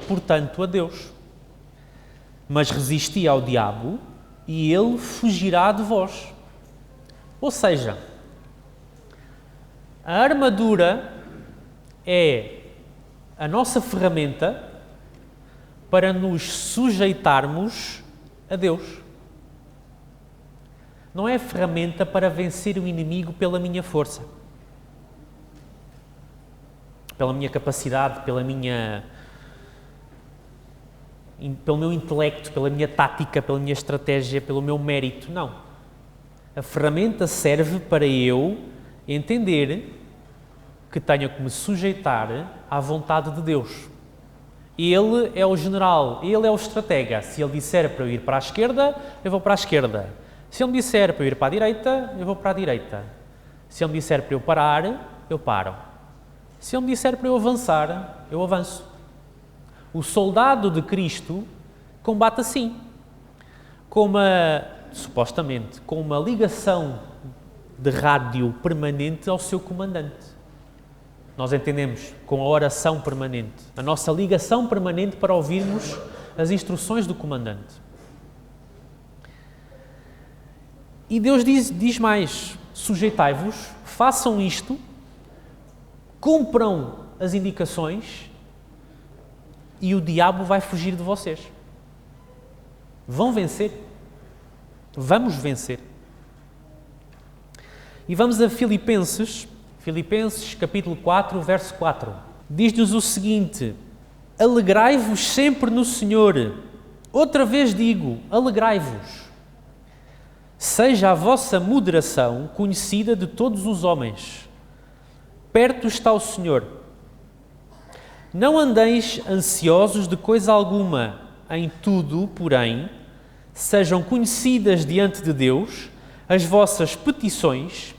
portanto, a Deus, mas resisti ao diabo e ele fugirá de vós. Ou seja, a armadura é a nossa ferramenta para nos sujeitarmos a Deus. Não é a ferramenta para vencer o inimigo pela minha força, pela minha capacidade, pelo meu intelecto, pela minha tática, pela minha estratégia, pelo meu mérito. Não. A ferramenta serve para eu entender que tenho que me sujeitar à vontade de Deus. Ele é o general, ele é o estratega. Se ele disser para eu ir para a esquerda, eu vou para a esquerda. Se ele me disser para eu ir para a direita, eu vou para a direita. Se ele me disser para eu parar, eu paro. Se ele me disser para eu avançar, eu avanço. O soldado de Cristo combate assim, supostamente, com uma ligação de rádio permanente ao seu comandante. Nós entendemos com a oração permanente, a nossa ligação permanente para ouvirmos as instruções do comandante. E Deus diz mais: sujeitai-vos, façam isto, cumpram as indicações e o diabo vai fugir de vocês. Vão vencer. Vamos vencer. E vamos a Filipenses capítulo 4, verso 4. Diz-nos o seguinte: alegrai-vos sempre no Senhor. Outra vez digo, alegrai-vos. Seja a vossa moderação conhecida de todos os homens. Perto está o Senhor. Não andeis ansiosos de coisa alguma, em tudo, porém, sejam conhecidas diante de Deus as vossas petições,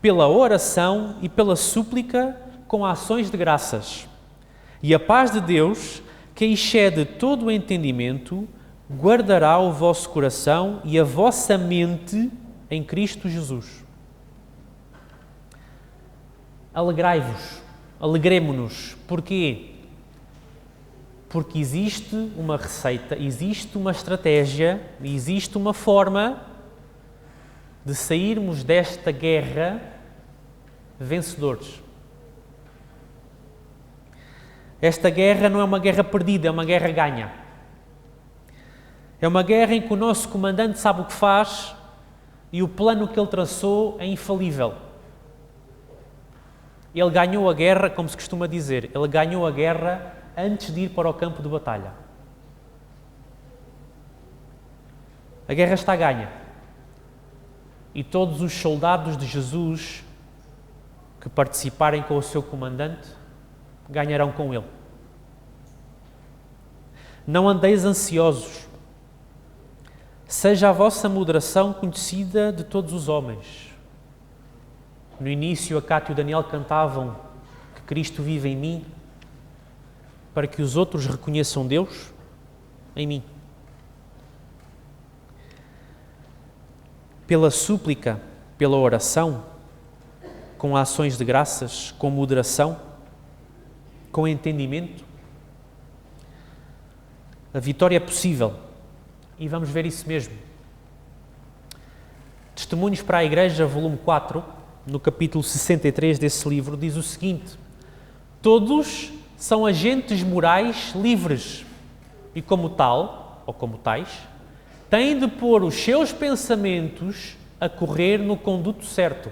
pela oração e pela súplica com ações de graças. E a paz de Deus, que excede todo o entendimento, guardará o vosso coração e a vossa mente em Cristo Jesus. Alegrai-vos, alegremo-nos. Porquê? Porque existe uma receita, existe uma estratégia, existe uma forma de sairmos desta guerra vencedores. Esta guerra não é uma guerra perdida, é uma guerra ganha. É uma guerra em que o nosso comandante sabe o que faz e o plano que ele traçou é infalível. Ele ganhou a guerra, como se costuma dizer, ele ganhou a guerra antes de ir para o campo de batalha. A guerra está ganha. E todos os soldados de Jesus que participarem com o seu comandante ganharão com ele. Não andeis ansiosos. Seja a vossa moderação conhecida de todos os homens. No início, a Cátia e o Daniel cantavam que Cristo vive em mim, para que os outros reconheçam Deus em mim. Pela súplica, pela oração, com ações de graças, com moderação, com entendimento. A vitória é possível e vamos ver isso mesmo. Testemunhos para a Igreja, volume 4, no capítulo 63 desse livro, diz o seguinte: todos são agentes morais livres e, como tal, ou como tais, têm de pôr os seus pensamentos a correr no conduto certo.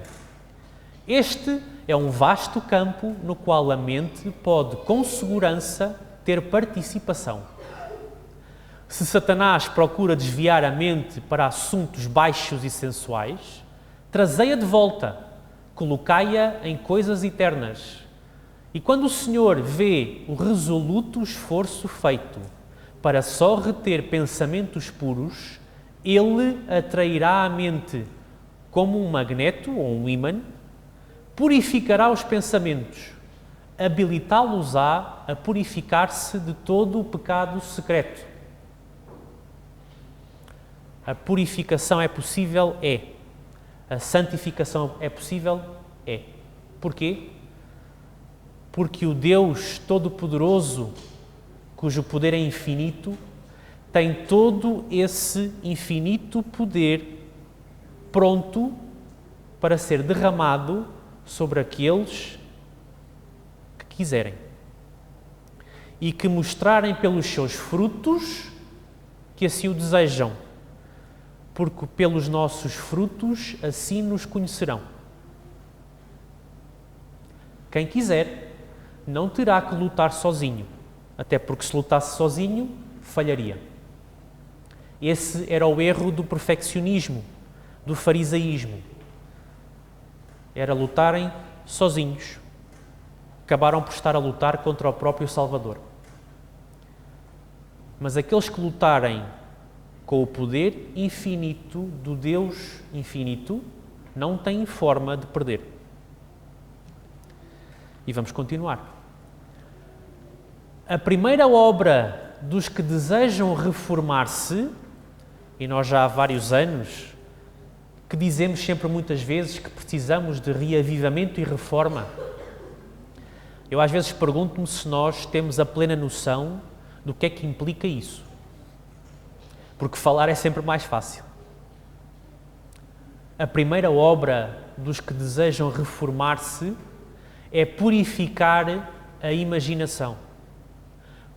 Este é um vasto campo no qual a mente pode, com segurança, ter participação. Se Satanás procura desviar a mente para assuntos baixos e sensuais, trazei-a de volta, colocai-a em coisas eternas. E quando o Senhor vê o resoluto esforço feito para só reter pensamentos puros, Ele atrairá a mente como um magneto ou um ímã, purificará os pensamentos, habilitá-los-á a purificar-se de todo o pecado secreto. A purificação é possível? É. A santificação é possível? É. Porquê? Porque o Deus Todo-Poderoso, cujo poder é infinito, tem todo esse infinito poder pronto para ser derramado sobre aqueles que quiserem e que mostrarem pelos seus frutos que assim o desejam, porque pelos nossos frutos assim nos conhecerão. Quem quiser não terá que lutar sozinho, até porque se lutasse sozinho, falharia. Esse era o erro do perfeccionismo, do farisaísmo. Era lutarem sozinhos. Acabaram por estar a lutar contra o próprio Salvador. Mas aqueles que lutarem com o poder infinito do Deus infinito não têm forma de perder. E vamos continuar. A primeira obra dos que desejam reformar-se, e nós já há vários anos que dizemos sempre muitas vezes que precisamos de reavivamento e reforma. Eu às vezes pergunto-me se nós temos a plena noção do que é que implica isso. Porque falar é sempre mais fácil. A primeira obra dos que desejam reformar-se é purificar a imaginação.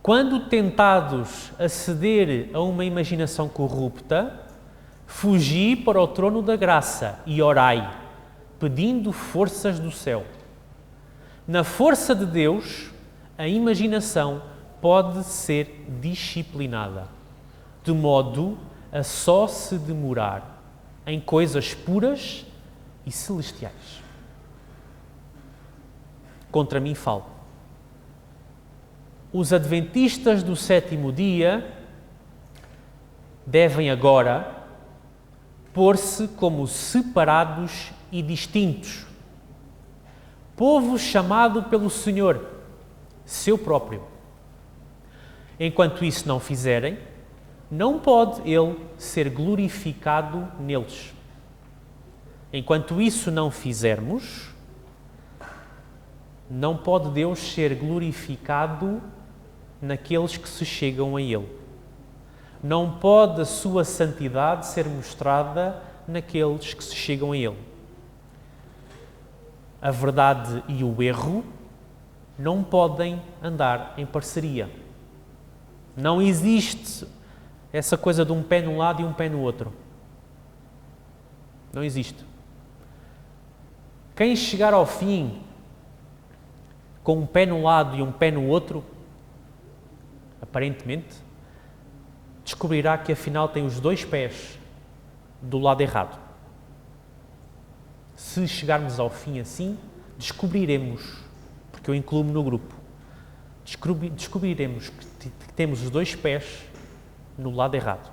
Quando tentados a ceder a uma imaginação corrupta, fugi para o trono da graça e orai, pedindo forças do céu. Na força de Deus, a imaginação pode ser disciplinada, de modo a só se demorar em coisas puras e celestiais. Contra mim falo. Os adventistas do sétimo dia devem agora pôr-se como separados e distintos, povo chamado pelo Senhor, seu próprio. Enquanto isso não fizerem, não pode Ele ser glorificado neles. Enquanto isso não fizermos, não pode Deus ser glorificado naqueles que se chegam a Ele. Não pode a sua santidade ser mostrada naqueles que se chegam a Ele. A verdade e o erro não podem andar em parceria. Não existe essa coisa de um pé num lado e um pé no outro. Não existe. Quem chegar ao fim com um pé num lado e um pé no outro, aparentemente, descobrirá que afinal tem os dois pés do lado errado. Se chegarmos ao fim assim, descobriremos, porque eu incluo-me no grupo, descobriremos que temos os dois pés no lado errado.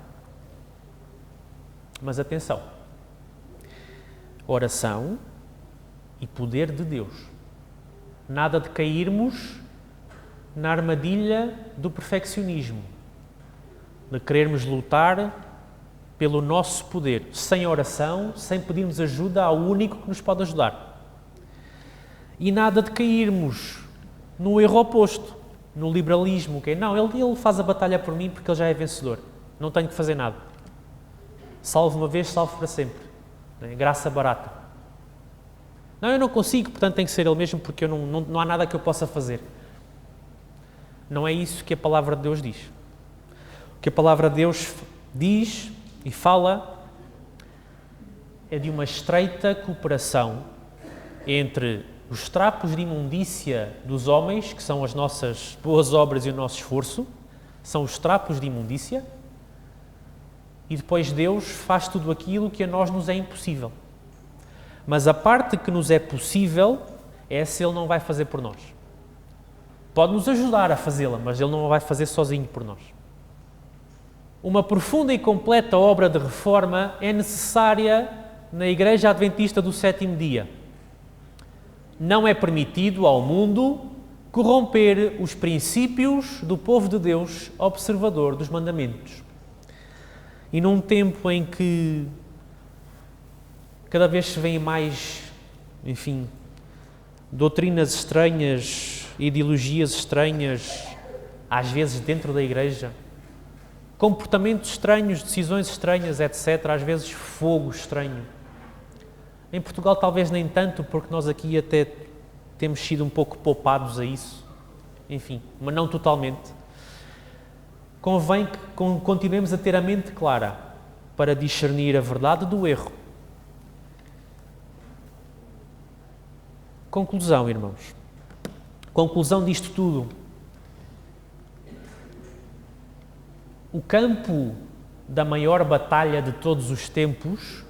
Mas atenção, oração e poder de Deus. Nada de cairmos na armadilha do perfeccionismo, de querermos lutar pelo nosso poder, sem oração, sem pedirmos ajuda ao único que nos pode ajudar. E nada de cairmos no erro oposto, no liberalismo, que é, não, ele faz a batalha por mim porque ele já é vencedor, não tenho que fazer nada. Salvo uma vez, salvo para sempre. Graça barata. Não, eu não consigo, portanto tem que ser ele mesmo porque não há nada que eu possa fazer. Não é isso que a palavra de Deus diz. O que a palavra de Deus diz e fala é de uma estreita cooperação entre os trapos de imundícia dos homens, que são as nossas boas obras e o nosso esforço, são os trapos de imundícia, e depois Deus faz tudo aquilo que a nós nos é impossível. Mas a parte que nos é possível é essa Ele não vai fazer por nós. Pode nos ajudar a fazê-la, mas Ele não a vai fazer sozinho por nós. Uma profunda e completa obra de reforma é necessária na Igreja Adventista do Sétimo Dia. Não é permitido ao mundo corromper os princípios do povo de Deus observador dos mandamentos. E num tempo em que cada vez se vêem mais, doutrinas estranhas, ideologias estranhas, às vezes dentro da Igreja, comportamentos estranhos, decisões estranhas, etc., às vezes fogo estranho. Em Portugal talvez nem tanto, porque nós aqui até temos sido um pouco poupados a isso, mas não totalmente. Convém que continuemos a ter a mente clara para discernir a verdade do erro. Conclusão, irmãos. Conclusão disto tudo. O campo da maior batalha de todos os tempos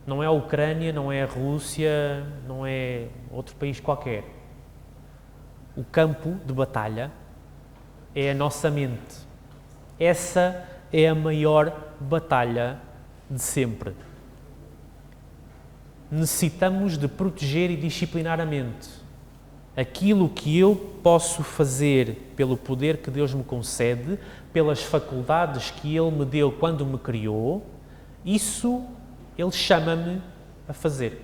não é a Ucrânia, não é a Rússia, não é outro país qualquer. O campo de batalha é a nossa mente. Essa é a maior batalha de sempre. Necessitamos de proteger e disciplinar a mente. Aquilo que eu posso fazer pelo poder que Deus me concede, pelas faculdades que Ele me deu quando me criou, isso Ele chama-me a fazer.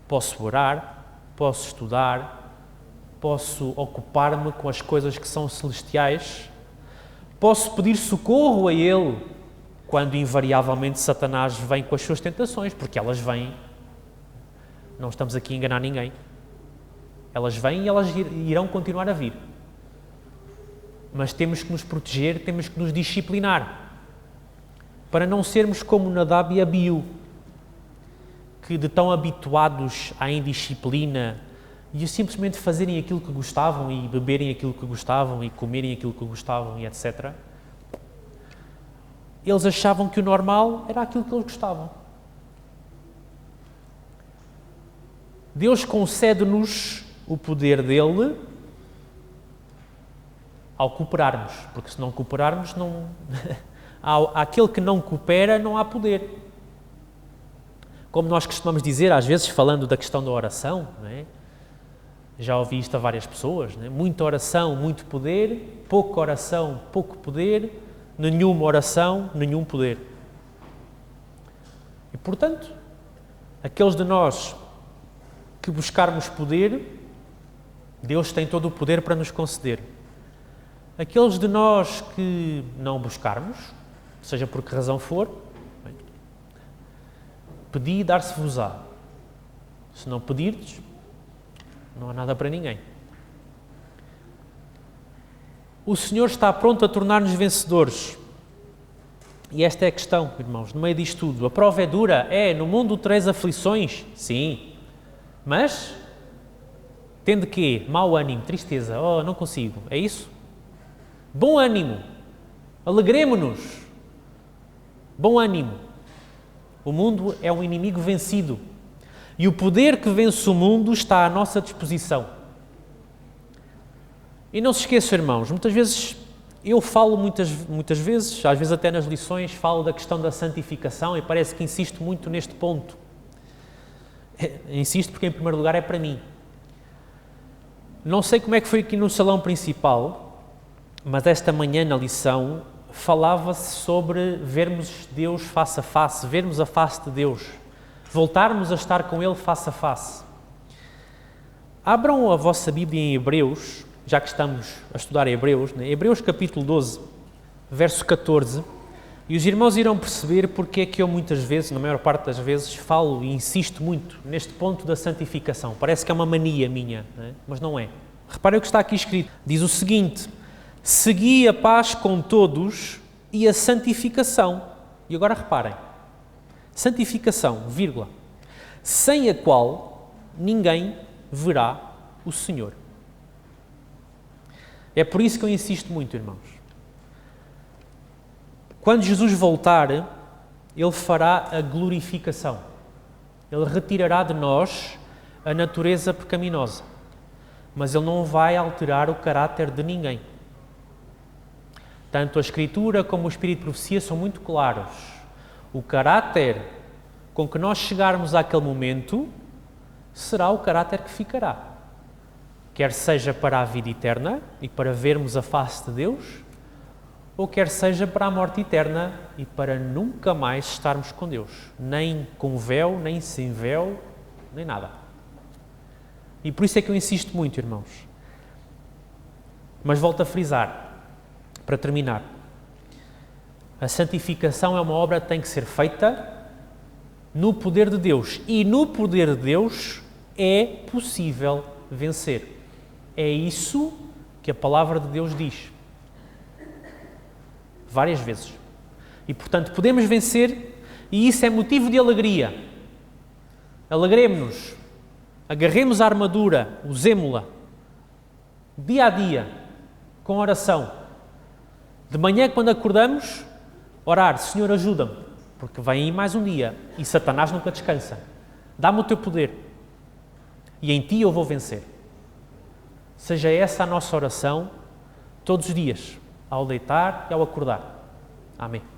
Posso orar, posso estudar, posso ocupar-me com as coisas que são celestiais, posso pedir socorro a Ele quando invariavelmente Satanás vem com as suas tentações, porque elas vêm. Não estamos aqui a enganar ninguém. Elas vêm e elas irão continuar a vir. Mas temos que nos proteger, temos que nos disciplinar, para não sermos como Nadab e Abiú, que de tão habituados à indisciplina e a simplesmente fazerem aquilo que gostavam e beberem aquilo que gostavam e comerem aquilo que gostavam e etc., eles achavam que o normal era aquilo que eles gostavam. Deus concede-nos o poder dele ao cooperarmos, porque se não cooperarmos, aquele que não coopera, não há poder. Como nós costumamos dizer, às vezes, falando da questão da oração, não é? Já ouvi isto a várias pessoas, não é? Muita oração, muito poder, pouca oração, pouco poder, nenhuma oração, nenhum poder. E, portanto, aqueles de nós que buscarmos poder, Deus tem todo o poder para nos conceder. Aqueles de nós que não buscarmos, seja por que razão for, pedi e dar-se-vos-á. Se não pedirdes, não há nada para ninguém. O Senhor está pronto a tornar-nos vencedores. E esta é a questão, irmãos, no meio disto tudo. A prova é dura? É. No mundo tereis aflições? Sim. Mas, tendo quê? Mau ânimo, tristeza. Oh, não consigo. É isso? Bom ânimo. Alegremo-nos. Bom ânimo. O mundo é um inimigo vencido. E o poder que vence o mundo está à nossa disposição. E não se esqueçam, irmãos, muitas vezes, eu falo muitas vezes, às vezes até nas lições, falo da questão da santificação e parece que insisto muito neste ponto. Insisto porque, em primeiro lugar, é para mim. Não sei como é que foi aqui no salão principal, mas esta manhã na lição falava-se sobre vermos Deus face a face, vermos a face de Deus, voltarmos a estar com Ele face a face. Abram a vossa Bíblia em Hebreus, já que estamos a estudar Hebreus, né? Hebreus capítulo 12, verso 14, e os irmãos irão perceber porque é que eu muitas vezes, na maior parte das vezes, falo e insisto muito neste ponto da santificação. Parece que é uma mania minha, né? Mas não é. Reparem o que está aqui escrito. Diz o seguinte: segui a paz com todos e a santificação. E agora reparem. Santificação, vírgula, sem a qual ninguém verá o Senhor. É por isso que eu insisto muito, irmãos. Quando Jesus voltar, Ele fará a glorificação. Ele retirará de nós a natureza pecaminosa. Mas Ele não vai alterar o caráter de ninguém. Tanto a Escritura como o Espírito de Profecia são muito claros. O caráter com que nós chegarmos àquele momento será o caráter que ficará. Quer seja para a vida eterna e para vermos a face de Deus, ou quer seja para a morte eterna e para nunca mais estarmos com Deus. Nem com véu, nem sem véu, nem nada. E por isso é que eu insisto muito, irmãos. Mas volto a frisar, para terminar. A santificação é uma obra que tem que ser feita no poder de Deus. E no poder de Deus é possível vencer. É isso que a palavra de Deus diz. Várias vezes. E, portanto, podemos vencer e isso é motivo de alegria. Alegremos-nos. Agarremos a armadura, usemo-la. Dia a dia, com oração. De manhã, quando acordamos, orar, Senhor, ajuda-me, porque vem aí mais um dia e Satanás nunca descansa. Dá-me o teu poder e em ti eu vou vencer. Seja essa a nossa oração todos os dias, ao deitar e ao acordar. Amém.